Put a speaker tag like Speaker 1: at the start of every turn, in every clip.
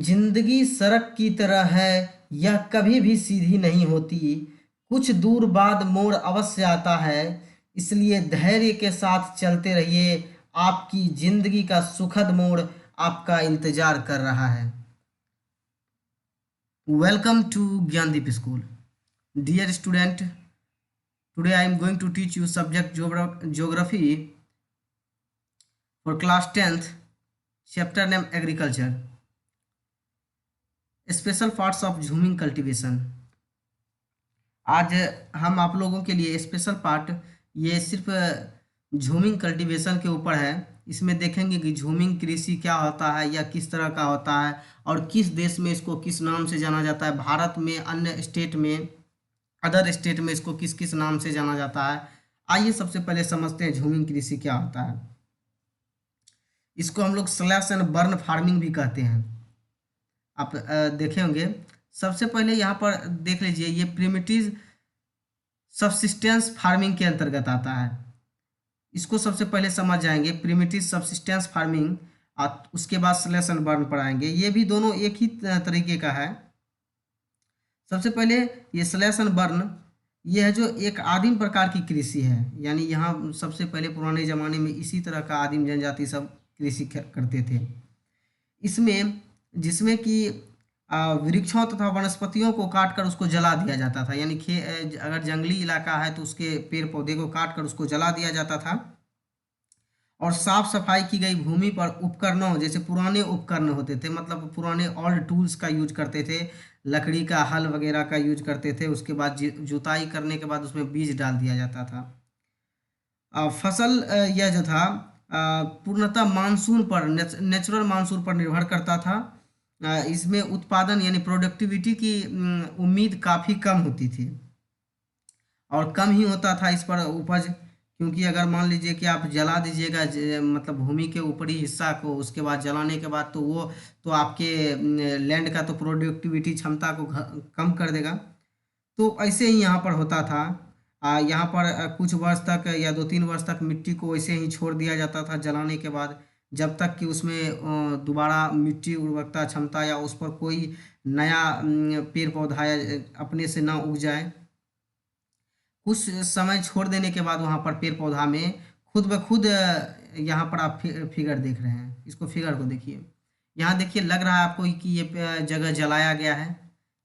Speaker 1: जिंदगी सड़क की तरह है, यह कभी भी सीधी नहीं होती। कुछ दूर बाद मोड़ अवश्य आता है, इसलिए धैर्य के साथ चलते रहिए। आपकी जिंदगी का सुखद मोड़ आपका इंतजार कर रहा है। Welcome to Gyandeep school. Dear student, today I am going to teach you subject geography for class 10th, chapter name agriculture, special parts of jhuming cultivation. आज हम आप लोगों के लिए स्पेशल पार्ट ये सिर्फ झूमिंग कल्टीवेशन के ऊपर है। इसमें देखेंगे कि झूमिंग कृषि क्या होता है या किस तरह का होता है और किस देश में इसको किस नाम से जाना जाता है, भारत में, अन्य स्टेट में, अदर स्टेट में इसको किस किस नाम से जाना जाता है। आइए सबसे पहले समझते हैं झूमिंग कृषि क्या होता है। इसको हम लोग स्लैश एंड बर्न फार्मिंग भी कहते हैं। आप देखे होंगे। सबसे पहले यहाँ पर देख लीजिए, ये प्रिमिटिव सबसिस्टेंस फार्मिंग के अंतर्गत आता है। इसको सबसे पहले समझ जाएंगे, प्रिमिटिव सबसिस्टेंस फार्मिंग, और उसके बाद स्लैश एंड बर्न पर आएंगे। ये भी दोनों एक ही तरीके का है। सबसे पहले ये स्लैश एंड बर्न, ये है जो एक आदिम प्रकार की कृषि है। यानी यहाँ सबसे पहले पुराने ज़माने में इसी तरह का आदिम जनजाति सब कृषि करते थे। इसमें जिसमें कि वृक्षों तथा वनस्पतियों को काटकर उसको जला दिया जाता था। यानी अगर जंगली इलाका है तो उसके पेड़ पौधे को काटकर उसको जला दिया जाता था और साफ सफाई की गई भूमि पर उपकरणों, जैसे पुराने उपकरण होते थे, मतलब पुराने ओल्ड टूल्स का यूज करते थे, लकड़ी का हल वगैरह का यूज करते थे। उसके बाद जुताई करने के बाद उसमें बीज डाल दिया जाता था। फसल यह जो था पूर्णतः मानसून पर, नेचुरल मानसून पर निर्भर करता था। इसमें उत्पादन यानी प्रोडक्टिविटी की उम्मीद काफ़ी कम होती थी और कम ही होता था इस पर उपज। क्योंकि अगर मान लीजिए कि आप जला दीजिएगा मतलब भूमि के ऊपरी हिस्सा को, उसके बाद जलाने के बाद तो वो तो आपके लैंड का तो प्रोडक्टिविटी क्षमता को कम कर देगा। तो ऐसे ही यहाँ पर होता था। यहाँ पर कुछ वर्ष तक या 2-3 वर्ष तक मिट्टी को वैसे ही छोड़ दिया जाता था जलाने के बाद, जब तक कि उसमें दोबारा मिट्टी उर्वरकता क्षमता या उस पर कोई नया पेड़ पौधा या अपने से ना उग जाए। कुछ समय छोड़ देने के बाद वहाँ पर पेड़ पौधा में खुद ब खुद यहाँ पर आप फिगर देख रहे हैं, इसको फिगर को देखिए। यहाँ देखिए, लग रहा है आपको कि ये जगह जलाया गया है।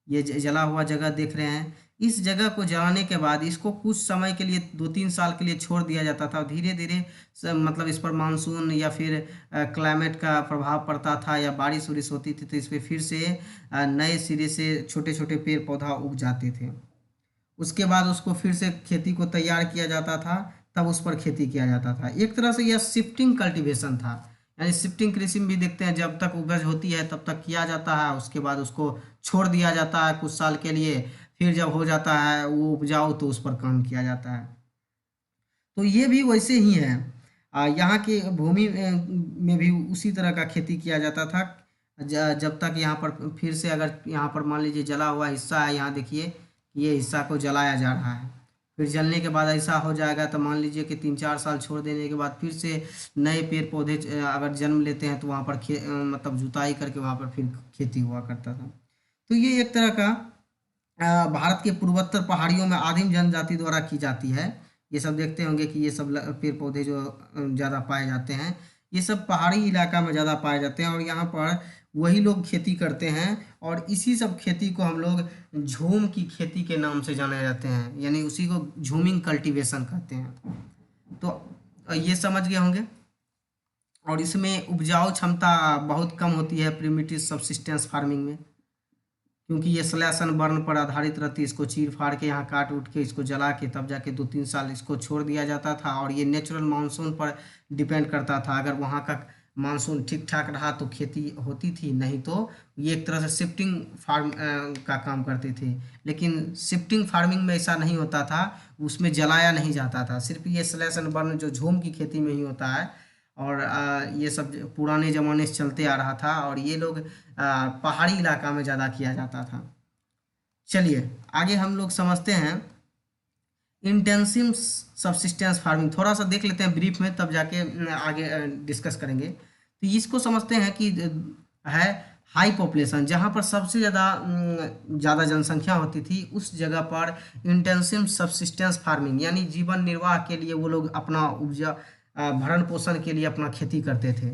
Speaker 1: ये जला हुआ जगह देख रहे हैं। इस जगह को जलाने के बाद इसको कुछ समय के लिए, 2-3 साल के लिए छोड़ दिया जाता था। धीरे धीरे मतलब इस पर मानसून या फिर क्लाइमेट का प्रभाव पड़ता था या बारिश उरिश होती थी तो इस पर फिर से नए सिरे से छोटे छोटे पेड़ पौधा उग जाते थे। उसके बाद उसको फिर से खेती को तैयार किया जाता था, तब उस पर खेती किया जाता था। एक तरह से यह शिफ्टिंग कल्टीवेशन था। यानी शिफ्टिंग कृषि में भी देखते हैं, जब तक उपज होती है तब तक किया जाता है, उसके बाद उसको छोड़ दिया जाता है कुछ साल के लिए। फिर जब हो जाता है वो उपजाऊ तो उस पर काम किया जाता है। तो ये भी वैसे ही है। यहाँ की भूमि में भी उसी तरह का खेती किया जाता था। जब तक यहाँ पर फिर से, अगर यहाँ पर मान लीजिए जला हुआ हिस्सा है, यहाँ देखिए ये हिस्सा को जलाया जा रहा है। फिर जलने के बाद ऐसा हो जाएगा तो मान लीजिए कि 3-4 साल छोड़ देने के बाद फिर से नए पेड़ पौधे अगर जन्म लेते हैं तो वहाँ पर मतलब जुताई करके वहाँ पर फिर खेती हुआ करता था। तो ये एक तरह का भारत के पूर्वोत्तर पहाड़ियों में आदिम जनजाति द्वारा की जाती है। ये सब देखते होंगे कि ये सब पेड़ पौधे जो ज़्यादा पाए जाते हैं, ये सब पहाड़ी इलाका में ज़्यादा पाए जाते हैं और यहाँ पर वही लोग खेती करते हैं। और इसी सब खेती को हम लोग झूम की खेती के नाम से जाने जाते हैं, यानी उसी को झूमिंग कल्टीवेशन कहते हैं। तो ये समझ गए होंगे। और इसमें उपजाऊ क्षमता बहुत कम होती है प्रिमिटिव सबसिस्टेंस फार्मिंग में, क्योंकि ये स्लैश एंड बर्न पर आधारित रहती है। इसको चीर फाड़ के यहाँ काट उठ के इसको जला के तब जाके 2-3 साल इसको छोड़ दिया जाता था। और ये नेचुरल मानसून पर डिपेंड करता था। अगर वहाँ का मानसून ठीक ठाक रहा तो खेती होती थी, नहीं तो ये एक तरह से शिफ्टिंग फार्म का काम करते थे। लेकिन शिफ्टिंग फार्मिंग में ऐसा नहीं होता था, उसमें जलाया नहीं जाता था। सिर्फ ये स्लैश एंड बर्न जो झूम की खेती में ही होता है। और ये सब पुराने ज़माने से चलते आ रहा था और ये लोग पहाड़ी इलाका में ज़्यादा किया जाता था। चलिए आगे हम लोग समझते हैं इंटेंसिव सबसिस्टेंस फार्मिंग। थोड़ा सा देख लेते हैं ब्रीफ में, तब जाके आगे डिस्कस करेंगे। तो इसको समझते हैं कि है हाई पॉपुलेशन, जहाँ पर सबसे ज़्यादा जनसंख्या होती थी, उस जगह पर इंटेंसिव सब्सिस्टेंस फार्मिंग यानी जीवन निर्वाह के लिए वो लोग अपना भरण पोषण के लिए अपना खेती करते थे।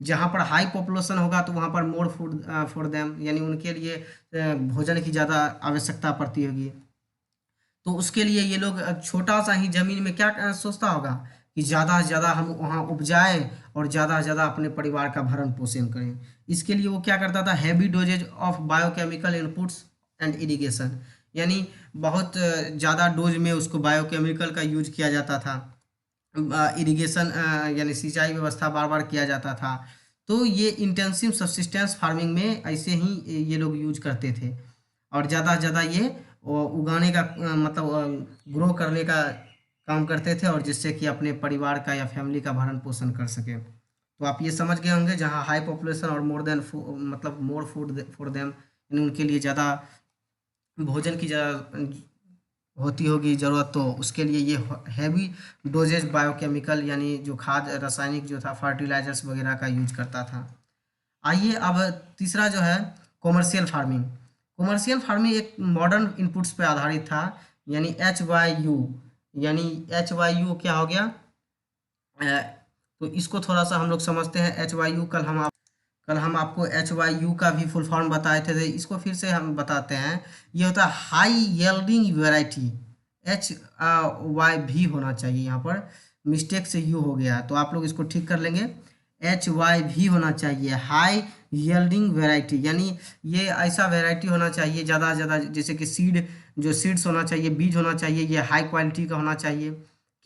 Speaker 1: जहाँ पर हाई पॉपुलेशन होगा तो वहाँ पर मोर फूड फॉर देम, यानी उनके लिए भोजन की ज़्यादा आवश्यकता पड़ती होगी। तो उसके लिए ये लोग छोटा सा ही ज़मीन में क्या सोचता होगा कि ज़्यादा से ज़्यादा हम वहाँ उपजाएं और ज़्यादा से ज़्यादा अपने परिवार का भरण पोषण करें। इसके लिए वो क्या करता था, heavy doses of biochemical inputs and irrigation, यानी बहुत ज़्यादा डोज में उसको बायोकेमिकल का यूज किया जाता था। इरिगेशन यानी सिंचाई व्यवस्था बार बार किया जाता था। तो ये इंटेंसिव सब्सिस्टेंस फार्मिंग में ऐसे ही ये लोग यूज करते थे और ज़्यादा से ज़्यादा ये उगाने का मतलब ग्रो करने का काम करते थे, और जिससे कि अपने परिवार का या फैमिली का भरण पोषण कर सके। तो आप ये समझ गए होंगे, जहाँ हाई पॉपुलेशन और मोर देन मतलब मोर फूड फॉर देम, यानी उनके लिए ज़्यादा भोजन की ज़्यादा होती होगी ज़रूरत, तो उसके लिए ये हैवी डोजेज बायोकेमिकल यानी जो खाद रासायनिक जो था फर्टिलाइजर्स वगैरह का यूज करता था। आइए अब तीसरा जो है कॉमर्शियल फार्मिंग। कॉमर्शियल फार्मिंग एक मॉडर्न इनपुट्स पे आधारित था, यानी HYU, यानी HYU क्या हो गया, अ, तो इसको थोड़ा सा हम लोग समझते हैं। HYU कल हम आपको HYU का भी फुल फॉर्म बताए थे, तो इसको फिर से हम बताते हैं। ये होता है हाई यील्डिंग वैरायटी, HY भी होना चाहिए, यहाँ पर मिस्टेक से यू हो गया, तो आप लोग इसको ठीक कर लेंगे। HY भी होना चाहिए, हाई यील्डिंग वैरायटी, यानी ये ऐसा वैरायटी होना चाहिए ज़्यादा से ज़्यादा, जैसे कि सीड्स होना चाहिए, बीज होना चाहिए, ये हाई क्वालिटी का होना चाहिए।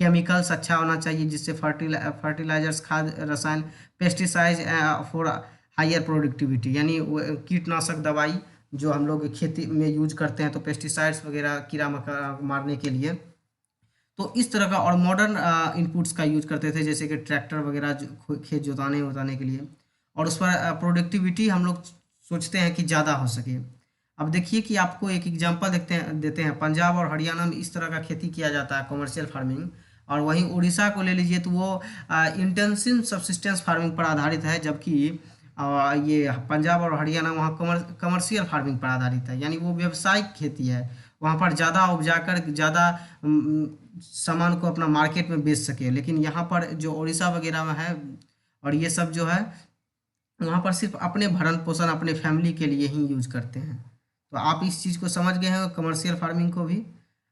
Speaker 1: केमिकल्स अच्छा होना चाहिए, जिससे फर्टिलाइजर्स खाद रसायन, पेस्टिसाइड फॉर हायर प्रोडक्टिविटी, यानी कीटनाशक दवाई जो हम लोग खेती में यूज करते हैं, तो पेस्टिसाइड्स वगैरह कीड़ा मकोड़ा मारने के लिए, तो इस तरह का। और मॉडर्न इनपुट्स का यूज करते थे, जैसे कि ट्रैक्टर वगैरह खेत जोताने उताने के लिए, और उस पर प्रोडक्टिविटी हम लोग सोचते हैं कि ज़्यादा हो सके। अब देखिए कि आपको एक एग्जांपल देते हैं, पंजाब और हरियाणा में इस तरह का खेती किया जाता है कमर्शियल फार्मिंग, और वहीं उड़ीसा को ले लीजिए तो वो इंटेंसिव सब्सिस्टेंस फार्मिंग पर आधारित है, जबकि ये पंजाब और हरियाणा वहाँ कमर्शियल फार्मिंग पर आधारित है, यानी वो व्यावसायिक खेती है। वहाँ पर ज़्यादा उपजाकर ज़्यादा सामान को अपना मार्केट में बेच सके। लेकिन यहाँ पर जो उड़ीसा वगैरह में है और ये सब जो है, वहाँ पर सिर्फ अपने भरण पोषण अपने फैमिली के लिए ही यूज करते हैं। तो आप इस चीज़ को समझ गए हैं, कमर्शियल फार्मिंग को भी।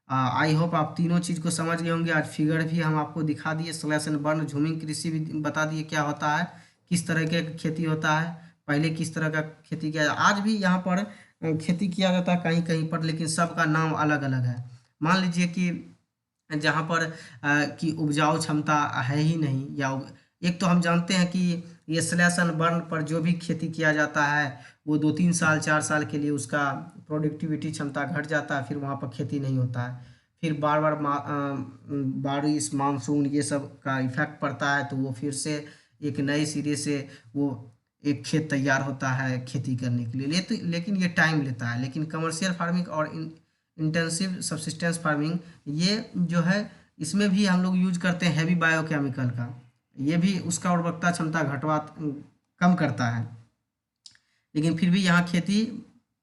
Speaker 1: आई होप आप तीनों चीज़ को समझ गए होंगे। आज फिगर भी हम आपको दिखा दिए, स्लैश एंड बर्न, झूमिंग कृषि भी बता दिए क्या होता है, किस तरह के खेती होता है, पहले किस तरह का खेती किया, आज भी यहाँ पर खेती किया जाता है कहीं कहीं पर, लेकिन सबका नाम अलग अलग है। मान लीजिए कि जहाँ पर की उपजाऊ क्षमता है ही नहीं, या एक तो हम जानते हैं कि ये स्लैश एंड बर्न पर जो भी खेती किया जाता है वो 2-3 साल 4 साल के लिए उसका प्रोडक्टिविटी क्षमता घट जाता है, फिर वहाँ पर खेती नहीं होता है। फिर बार बार बारिश मानसून ये सब का इफेक्ट पड़ता है, तो वो फिर से एक नए सिरे से वो एक खेत तैयार होता है खेती करने के लिए। लेकिन ये टाइम लेता है। लेकिन कमर्शियल फार्मिंग और इंटेंसिव सब्सिस्टेंस फार्मिंग, ये जो है इसमें भी हम लोग यूज करते हैं हैवी बायोकेमिकल का, ये भी उसका उर्वरकता क्षमता कम करता है। लेकिन फिर भी यहाँ खेती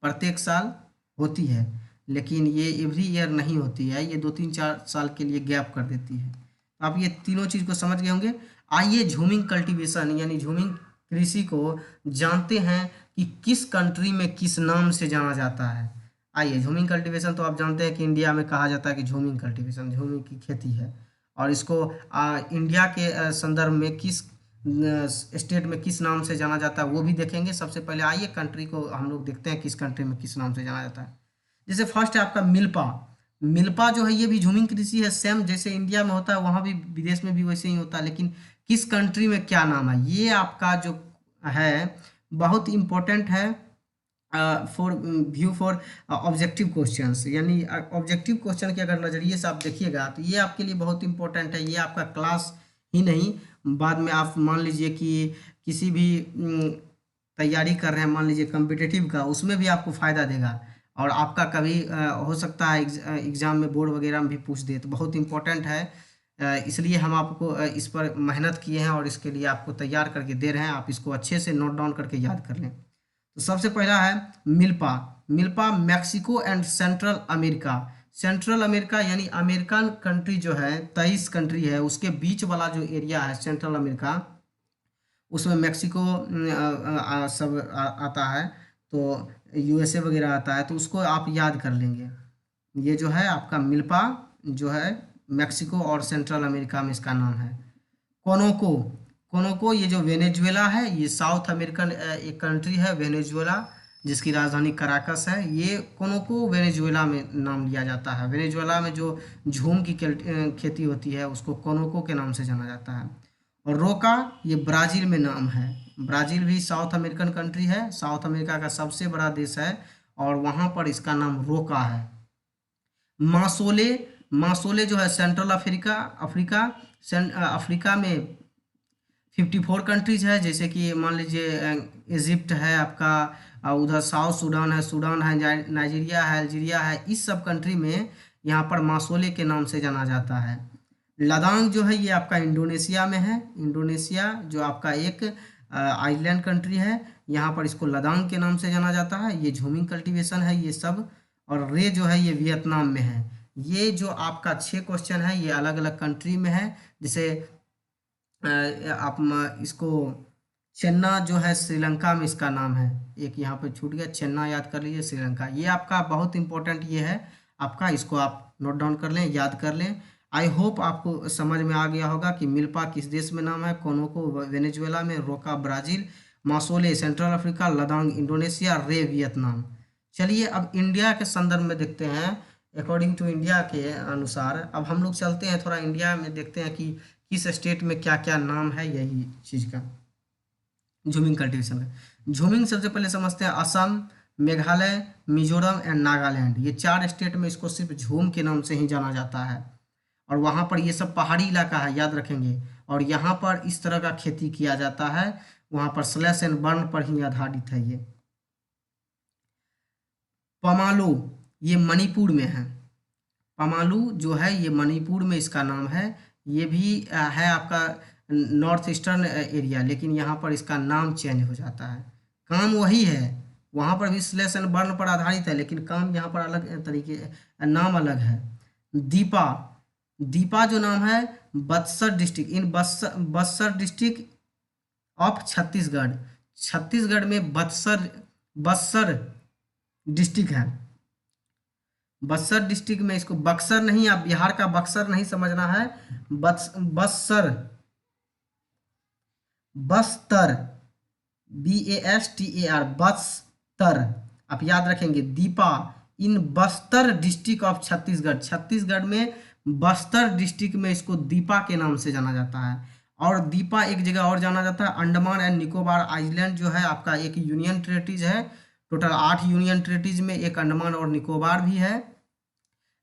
Speaker 1: प्रत्येक साल होती है, लेकिन ये एवरी ईयर नहीं होती है, ये 2-3-4 साल के लिए गैप कर देती है। तो आप ये तीनों चीज़ को समझ गए होंगे। आइए झूमिंग कल्टीवेशन यानी झूमिंग कृषि को जानते हैं कि किस कंट्री में किस नाम से जाना जाता है। आइए, झूमिंग कल्टीवेशन तो आप जानते हैं कि इंडिया में कहा जाता है कि झूमिंग कल्टीवेशन झूमिंग की खेती है, और इसको इंडिया के संदर्भ में किस स्टेट में किस नाम से जाना जाता है वो भी देखेंगे। सबसे पहले आइए कंट्री को हम लोग देखते हैं किस कंट्री में किस नाम से जाना जाता है। जैसे फर्स्ट है आपका मिल्पा। मिल्पा जो है ये भी झूमिंग कृषि है, सेम जैसे इंडिया में होता है वहाँ भी विदेश में भी वैसे ही होता है, लेकिन किस कंट्री में क्या नाम है ये आपका जो है बहुत इम्पोर्टेंट है for view for objective questions, यानी ऑब्जेक्टिव क्वेश्चन के अगर नज़रिए से आप देखिएगा तो ये आपके लिए बहुत इंपॉर्टेंट है। ये आपका क्लास ही नहीं, बाद में आप मान लीजिए कि किसी भी तैयारी कर रहे हैं, मान लीजिए कम्पिटिटिव का, उसमें भी आपको फ़ायदा देगा, और आपका कभी हो सकता है एग्ज़ाम में बोर्ड वगैरह में भी पूछ दे, तो बहुत इंपॉर्टेंट है। इसलिए हम आपको इस पर मेहनत किए हैं और इसके लिए आपको तैयार करके दे रहे हैं। आप इसको अच्छे से नोट डाउन करके याद कर लें। तो सबसे पहला है milpa. Milpa Mexico and central America. Central America यानी अमेरिकन कंट्री जो है 23 कंट्री है, उसके बीच वाला जो एरिया है सेंट्रल अमेरिका, उसमें मैक्सिको सब आता है, तो यूएसए वगैरह आता है, तो उसको आप याद कर लेंगे। ये जो है आपका मिल्पा जो है मैक्सिको और सेंट्रल अमेरिका में इसका नाम है। कोनोको। कोनोको ये जो वेनेजुएला है, ये साउथ अमेरिकन एक कंट्री है वेनेजुएला, जिसकी राजधानी कराकस है। ये कोनोको वेनेजुएला में नाम लिया जाता है। वेनेजुएला में जो झूम की खेती होती है उसको कोनोको के नाम से जाना जाता है। और रोका ये ब्राज़ील में नाम है। ब्राज़ील भी साउथ अमेरिकन कंट्री है, साउथ अमेरिका का सबसे बड़ा देश है, और वहाँ पर इसका नाम रोका है। मासोले। मासोले जो है सेंट्रल अफ्रीका, अफ्रीका में 54 कंट्रीज है, जैसे कि मान लीजिए इजिप्ट है आपका, उधर साउथ सूडान है, नाइजीरिया है, अल्जीरिया है, इस सब कंट्री में यहाँ पर मासोले के नाम से जाना जाता है। लद्दाख जो है ये आपका इंडोनेशिया में है। इंडोनेशिया जो आपका एक आइलैंड कंट्री है, यहाँ पर इसको लद्दाख के नाम से जाना जाता है। ये झूमिंग कल्टीवेशन है ये सब। और रे जो है ये वियतनाम में है। ये जो आपका 6 क्वेश्चन है ये अलग अलग कंट्री में है। जैसे आप इसको चेन्ना जो है श्रीलंका में इसका नाम है, एक यहाँ पे छूट गया, चेन्ना याद कर लीजिए, श्रीलंका। ये आपका बहुत इंपॉर्टेंट ये है आपका, इसको आप नोट डाउन कर लें, याद कर लें। आई होप आपको समझ में आ गया होगा कि मिल्पा किस देश में नाम है, कोनोको वेनेजुएला में, रोका ब्राज़ील, मासोले सेंट्रल अफ्रीका, लद्दाख इंडोनेशिया, रे वियतनाम। चलिए अब इंडिया के संदर्भ में देखते हैं, अकॉर्डिंग टू इंडिया के अनुसार। अब हम लोग चलते हैं थोड़ा इंडिया में, देखते हैं कि किस स्टेट में क्या क्या नाम है यही चीज़ का, झूमिंग कल्टीवेशन का। झूमिंग सबसे पहले समझते हैं असम, मेघालय, मिजोरम एंड नागालैंड, ये 4 स्टेट में इसको सिर्फ झूम के नाम से ही जाना जाता है। और वहाँ पर ये सब पहाड़ी इलाका है, याद रखेंगे, और यहाँ पर इस तरह का खेती किया जाता है, वहाँ पर स्लैश एंड बर्न पर ही आधारित है ये। पमालू ये मणिपुर में है। पमालू जो है ये मणिपुर में इसका नाम है। ये भी है आपका नॉर्थ ईस्टर्न एरिया, लेकिन यहाँ पर इसका नाम चेंज हो जाता है। काम वही है, वहाँ पर भी स्लैश एंड बर्न पर आधारित है, लेकिन काम यहाँ पर अलग तरीके, नाम अलग है। दीपा। दीपा जो नाम है Buxar district, in Buxar district of Chhattisgarh. Chhattisgarh में बक्सर डिस्ट्रिक्ट है। बक्सर डिस्ट्रिक्ट में, इसको बक्सर नहीं, आप बिहार का बक्सर नहीं समझना है, बक्सर, बस्तर, BASTAR, बस्तर आप याद रखेंगे। दीपा इन बस्तर डिस्ट्रिक्ट ऑफ छत्तीसगढ़, छत्तीसगढ़ में बस्तर डिस्ट्रिक्ट में इसको दीपा के नाम से जाना जाता है। और दीपा एक जगह और जाना जाता है, अंडमान एंड निकोबार आइलैंड जो है आपका एक यूनियन टेरेटरीज है। टोटल 8 यूनियन टेरेटरीज में एक अंडमान और निकोबार भी है,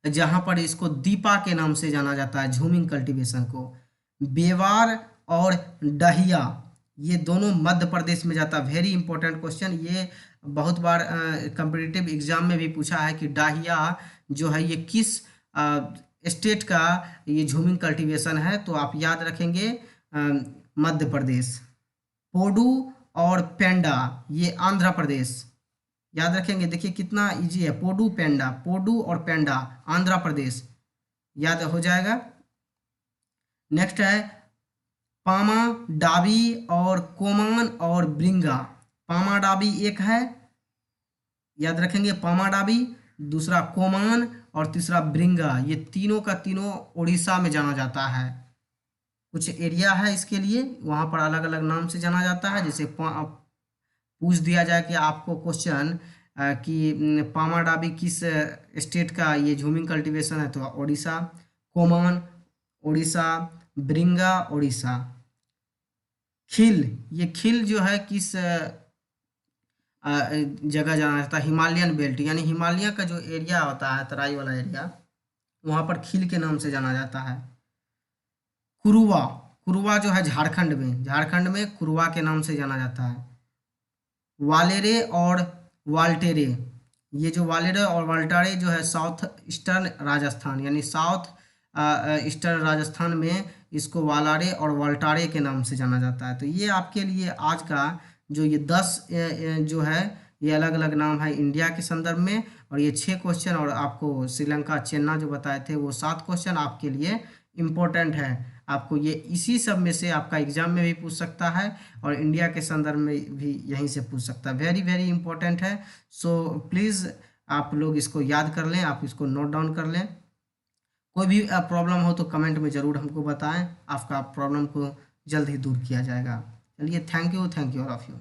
Speaker 1: जहां पर इसको दीपा के नाम से जाना जाता है झूमिंग कल्टीवेशन को। बेवार और डहिया ये दोनों मध्य प्रदेश में जाता है। वेरी इंपॉर्टेंट क्वेश्चन, ये बहुत बार कम्पिटिटिव एग्जाम में भी पूछा है कि डाहिया जो है ये किस स्टेट का ये झूमिंग कल्टीवेशन है, तो आप याद रखेंगे मध्य प्रदेश। पोडू और पेंडा ये आंध्र प्रदेश, याद रखेंगे। देखिए कितना इजी है, पोडू पेंडा, पोडू और पेंडा आंध्र प्रदेश, याद हो जाएगा। नेक्स्ट है पामा डाबी और कोमान और ब्रिंगा। पामा डाबी एक है, याद रखेंगे, पामा डाबी, दूसरा कोमान और तीसरा ब्रिंगा। ये तीनों का तीनों उड़ीसा में जाना जाता है। कुछ एरिया है इसके लिए, वहाँ पर अलग अलग नाम से जाना जाता है। जैसे पूछ दिया जाए कि आपको क्वेश्चन कि पामा डाबी किस स्टेट का ये झूमिंग कल्टीवेशन है, तो उड़ीसा, कोमान उड़ीसा, ब्रिंगा उड़ीसा। खिल, ये खिल जो है किस जगह जाना जाता है, हिमालयन बेल्ट, यानी हिमालय का जो एरिया होता है तराई वाला एरिया, वहाँ पर खिल के नाम से जाना जाता है। कुरुवा, कुरुवा जो है झारखंड में कुरुवा के नाम से जाना जाता है। वालेरे और वाल्टेरे, ये जो वालेरे और वाल्टारे जो है साउथ ईस्टर्न राजस्थान, यानी साउथ ईस्टर्न राजस्थान में इसको वालारे और वाल्टारे के नाम से जाना जाता है। तो ये आपके लिए आज का जो ये 10 जो है ये अलग अलग नाम है इंडिया के संदर्भ में, और ये 6 क्वेश्चन, और आपको श्रीलंका चेन्नई जो बताए थे वो 7 क्वेश्चन आपके लिए इम्पोर्टेंट है। आपको ये इसी सब में से आपका एग्जाम में भी पूछ सकता है और इंडिया के संदर्भ में भी यहीं से पूछ सकता है। वेरी वेरी इंपॉर्टेंट है। सो प्लीज़ आप लोग इसको याद कर लें, आप इसको नोट डाउन कर लें। कोई भी प्रॉब्लम हो तो कमेंट में ज़रूर हमको बताएं, आपका प्रॉब्लम को जल्द ही दूर किया जाएगा। चलिए, thank you all of you.